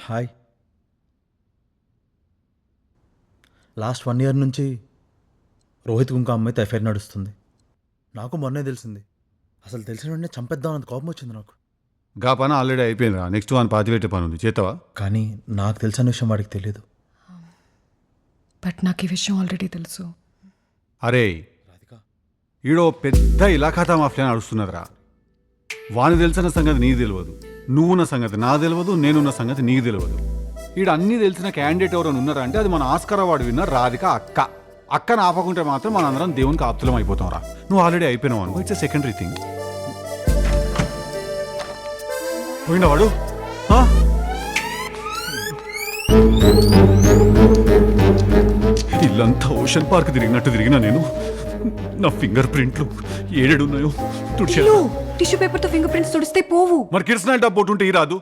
Hi. Last 1 year నుంచి రోహిత్ ఇంకో అమ్మాయితో ఎఫ్ఐఆర్ నడుస్తుంది. నాకు మొన్నే తెలిసింది. అసలు తెలిసిన వెంటనే చంపేద్దామన్నంత కోపం వచ్చింది నాకు. గా పని ఆల్రెడీ అయిపోయింది. నెక్స్ట్ వన్ పాతిపెట్టే పని ఉంది, చేతావా? కానీ నాకు తెలిసిన విషయం వాడికి తెలియదు. బట్ నాకు ఈ విషయం ఆల్రెడీ తెలుసు. అరే ఈడో పెద్ద ఇలాఖాతా మాఫియా నడుస్తున్నదిరా. వాని తెలిసిన సంగతి నీకు తెలియదు, నువ్వున్న సంగతి నాకు తెలియదు, నేనున్న సంగతి నీకు తెలియదు. ఈడ అన్నీ తెలిసిన క్యాండిడేట్ ఎవరైనా ఉన్నారా అంటే అది మన ఆస్కార్ అవార్డు విన్నర్ రాధిక అక్క. అక్కను ఆపకుంటే మాత్రం మనందరం దేవునికి ఆప్తులం అయిపోతాం రా. నువ్వు ఆల్రెడీ అయిపోయినావు అనుకో, ఇట్స్ సెకండరీ థింగ్. పోయినా వాడు ఇల్లంతా ఓషన్ పార్క్ తిరిగినట్టు తిరిగినా నేను. నా ఫింగర్ ప్రింట్లు ఏడున్నాయో తుడిచాను. టిష్యూ పేపర్తో ఫింగర్ ప్రింట్స్ తుడిస్తే పోవు. మరి కిడ్స్ నైట్ పోతుంటే ఈ రాదు.